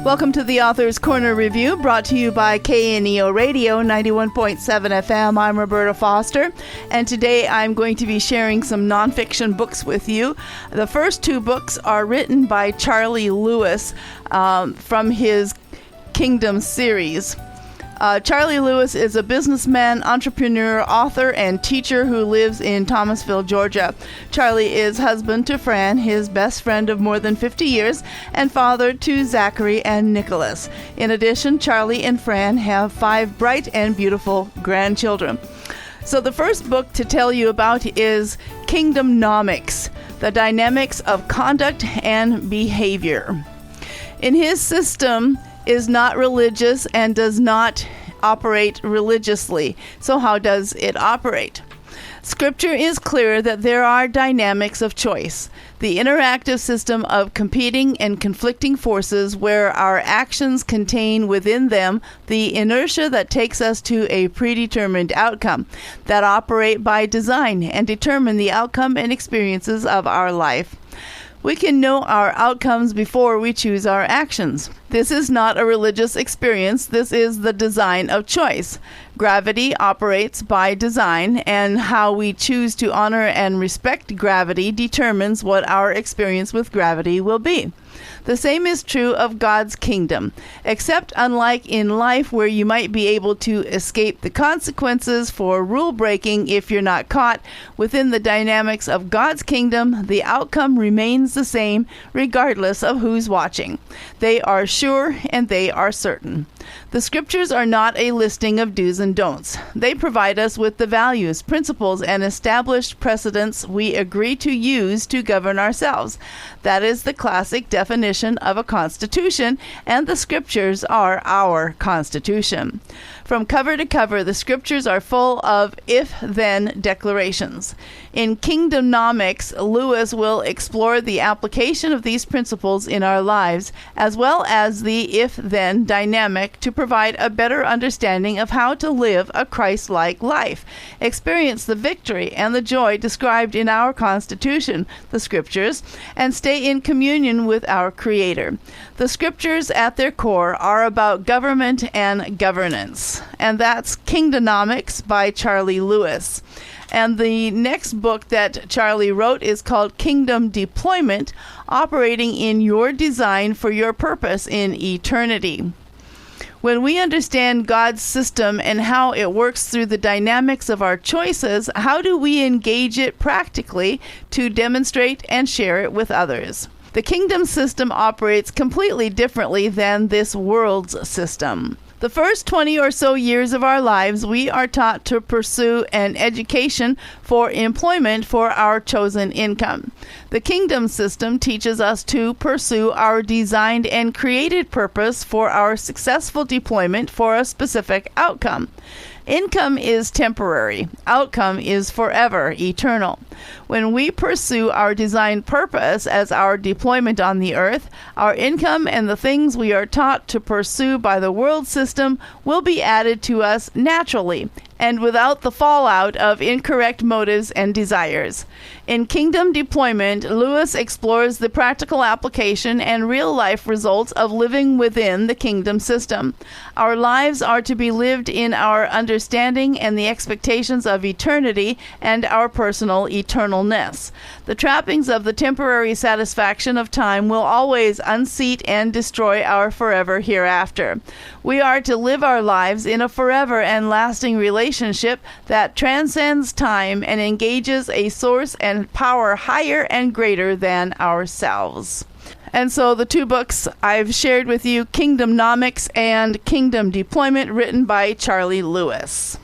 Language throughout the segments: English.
Welcome to the Author's Corner Review, brought to you by KNEO Radio 91.7 FM. I'm Roberta Foster, and today I'm going to be sharing some nonfiction books with you. The first two books are written by Charlie Lewis from his Kingdom series. Charlie Lewis is a businessman, entrepreneur, author, and teacher who lives in Thomasville, Georgia. Charlie is husband to Fran, his best friend of more than 50 years, and father to Zachary and Nicholas. In addition, Charlie and Fran have 5 bright and beautiful grandchildren. So the first book to tell you about is Kingdomnomics, the dynamics of conduct and behavior. In his system, is not religious and does not operate religiously. So how does it operate? Scripture is clear that there are dynamics of choice, the interactive system of competing and conflicting forces where our actions contain within them the inertia that takes us to a predetermined outcome, that operate by design and determine the outcome and experiences of our life. We can know our outcomes before we choose our actions. This is not a religious experience. This is the design of choice. Gravity operates by design, and how we choose to honor and respect gravity determines what our experience with gravity will be. The same is true of God's kingdom, except unlike in life where you might be able to escape the consequences for rule breaking if you're not caught, within the dynamics of God's kingdom, the outcome remains the same regardless of who's watching. They are sure and they are certain. The scriptures are not a listing of do's and don'ts. They provide us with the values, principles, and established precedents we agree to use to govern ourselves. That is the classic definition of a constitution, and the scriptures are our constitution. From cover to cover, the scriptures are full of if-then declarations. In Kingdomnomics, Lewis will explore the application of these principles in our lives, as well as the if-then dynamic to provide a better understanding of how to live a Christ-like life, experience the victory and the joy described in our Constitution, the Scriptures, and stay in communion with our Creator. The Scriptures at their core are about government and governance, and that's Kingdomnomics by Charlie Lewis. And the next book that Charlie wrote is called Kingdom Deployment, Operating in Your Design for Your Purpose in Eternity. When we understand God's system and how it works through the dynamics of our choices, how do we engage it practically to demonstrate and share it with others? The kingdom system operates completely differently than this world's system. The first 20 or so years of our lives, we are taught to pursue an education for employment for our chosen income. The kingdom system teaches us to pursue our designed and created purpose for our successful deployment for a specific outcome. Income is temporary. Outcome is forever, eternal. When we pursue our designed purpose as our deployment on the earth, our income and the things we are taught to pursue by the world system will be added to us naturally and without the fallout of incorrect motives and desires. In Kingdom Deployment, Lewis explores the practical application and real-life results of living within the kingdom system. Our lives are to be lived in our understanding and the expectations of eternity and our personal eternalness. The trappings of the temporary satisfaction of time will always unseat and destroy our forever hereafter. We are to live our lives in a forever and lasting relationship that transcends time and engages a source and power higher and greater than ourselves. And so the two books I've shared with you, Kingdomnomics and Kingdom Deployment, written by Charlie Lewis.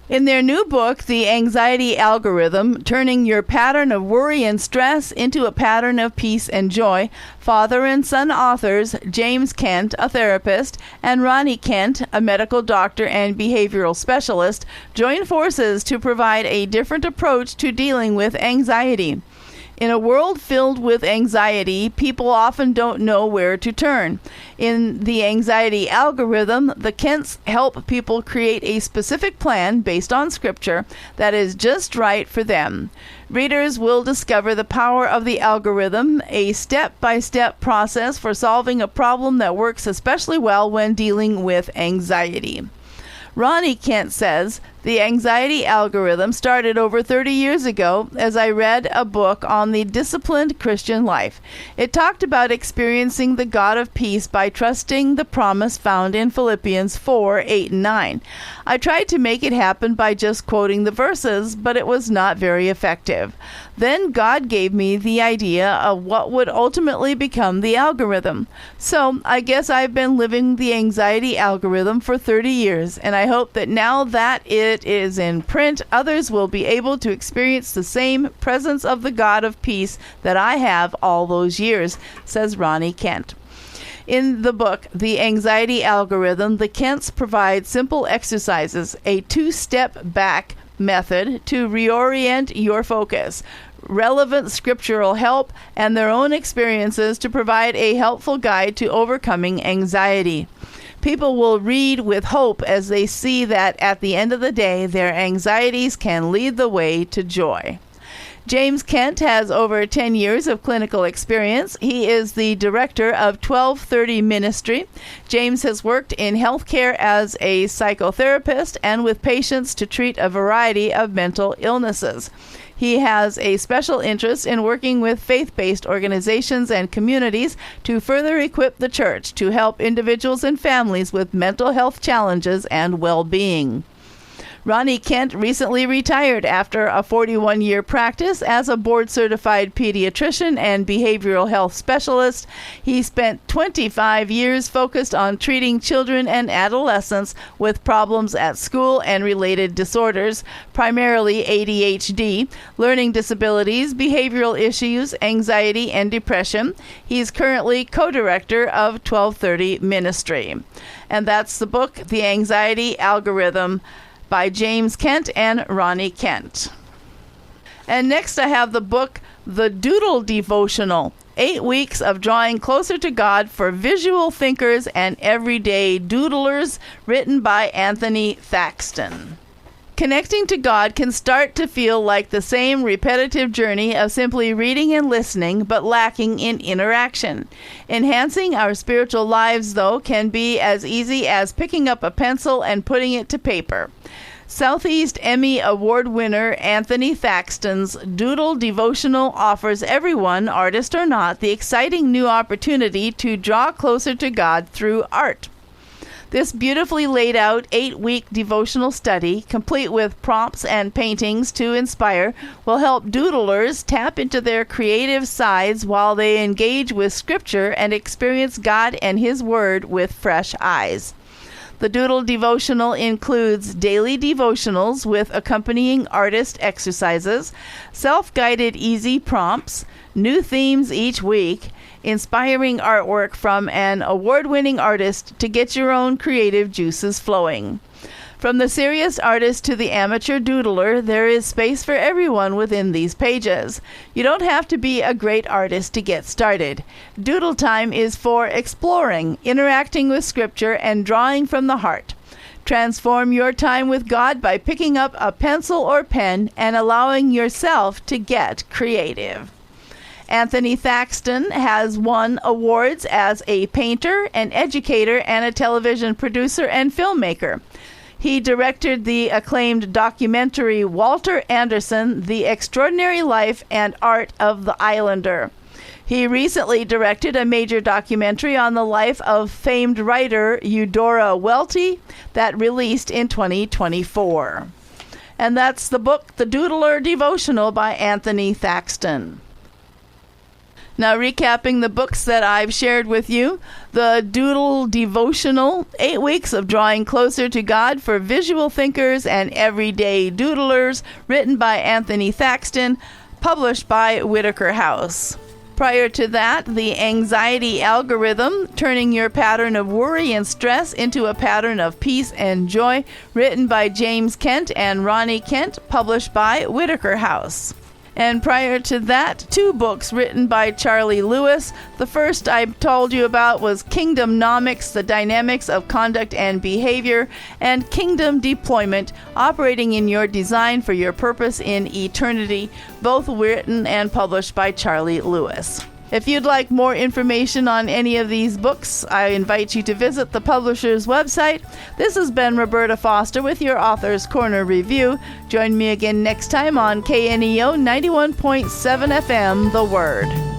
In their new book, The Anxiety Algorithm, Turning Your Pattern of Worry and Stress into a Pattern of Peace and Joy, father and son authors James Kent, a therapist, and Ronnie Kent, a medical doctor and behavioral specialist, join forces to provide a different approach to dealing with anxiety. In a world filled with anxiety, people often don't know where to turn. In the anxiety algorithm, the Kents help people create a specific plan based on scripture that is just right for them. Readers will discover the power of the algorithm, a step-by-step process for solving a problem that works especially well when dealing with anxiety. Ronnie Kent says, "The anxiety algorithm started over 30 years ago as I read a book on the disciplined Christian life. It talked about experiencing the God of peace by trusting the promise found in Philippians 4:8 and 9. I tried to make it happen by just quoting the verses, but it was not very effective. Then God gave me the idea of what would ultimately become the algorithm. So I guess I've been living the anxiety algorithm for 30 years, and I hope that now that it is in print, others will be able to experience the same presence of the God of peace that I have all those years," says Ronnie Kent. In the book, The Anxiety Algorithm, the Kents provide simple exercises, a 2-step back method to reorient your focus, relevant scriptural help, and their own experiences to provide a helpful guide to overcoming anxiety. People will read with hope as they see that at the end of the day, their anxieties can lead the way to joy. James Kent has over 10 years of clinical experience. He is the director of 1230 Ministry. James has worked in healthcare as a psychotherapist and with patients to treat a variety of mental illnesses. He has a special interest in working with faith-based organizations and communities to further equip the church to help individuals and families with mental health challenges and well-being. Ronnie Kent recently retired after a 41-year practice as a board-certified pediatrician and behavioral health specialist. He spent 25 years focused on treating children and adolescents with problems at school and related disorders, primarily ADHD, learning disabilities, behavioral issues, anxiety, and depression. He's currently co-director of 1230 Ministry. And that's the book, The Anxiety Algorithm, by James Kent and Ronnie Kent. And next I have the book, The Doodle Devotional, 8 Weeks of Drawing Closer to God for Visual Thinkers and Everyday Doodlers, written by Anthony Thaxton. Connecting to God can start to feel like the same repetitive journey of simply reading and listening, but lacking in interaction. Enhancing our spiritual lives, though, can be as easy as picking up a pencil and putting it to paper. Southeast Emmy Award winner Anthony Thaxton's Doodle Devotional offers everyone, artist or not, the exciting new opportunity to draw closer to God through art. This beautifully laid out 8-week devotional study, complete with prompts and paintings to inspire, will help doodlers tap into their creative sides while they engage with Scripture and experience God and His Word with fresh eyes. The Doodle Devotional includes daily devotionals with accompanying artist exercises, self-guided easy prompts, new themes each week, inspiring artwork from an award-winning artist to get your own creative juices flowing. From the serious artist to the amateur doodler, there is space for everyone within these pages. You don't have to be a great artist to get started. Doodle time is for exploring, interacting with Scripture, and drawing from the heart. Transform your time with God by picking up a pencil or pen and allowing yourself to get creative. Anthony Thaxton has won awards as a painter, an educator, and a television producer and filmmaker. He directed the acclaimed documentary Walter Anderson, The Extraordinary Life and Art of the Islander. He recently directed a major documentary on the life of famed writer Eudora Welty that released in 2024. And that's the book, The Doodler Devotional by Anthony Thaxton. Now, recapping the books that I've shared with you, The Doodle Devotional, 8 Weeks of Drawing Closer to God for Visual Thinkers and Everyday Doodlers, written by Anthony Thaxton, published by Whitaker House. Prior to that, The Anxiety Algorithm, Turning Your Pattern of Worry and Stress into a Pattern of Peace and Joy, written by James Kent and Ronnie Kent, published by Whitaker House. And prior to that, 2 books written by Charlie Lewis. The first I told you about was Kingdomnomics, The Dynamics of Conduct and Behavior, and Kingdom Deployment, Operating in Your Design for Your Purpose in Eternity, both written and published by Charlie Lewis. If you'd like more information on any of these books, I invite you to visit the publisher's website. This has been Roberta Foster with your Author's Corner Review. Join me again next time on KNEO 91.7 FM, The Word.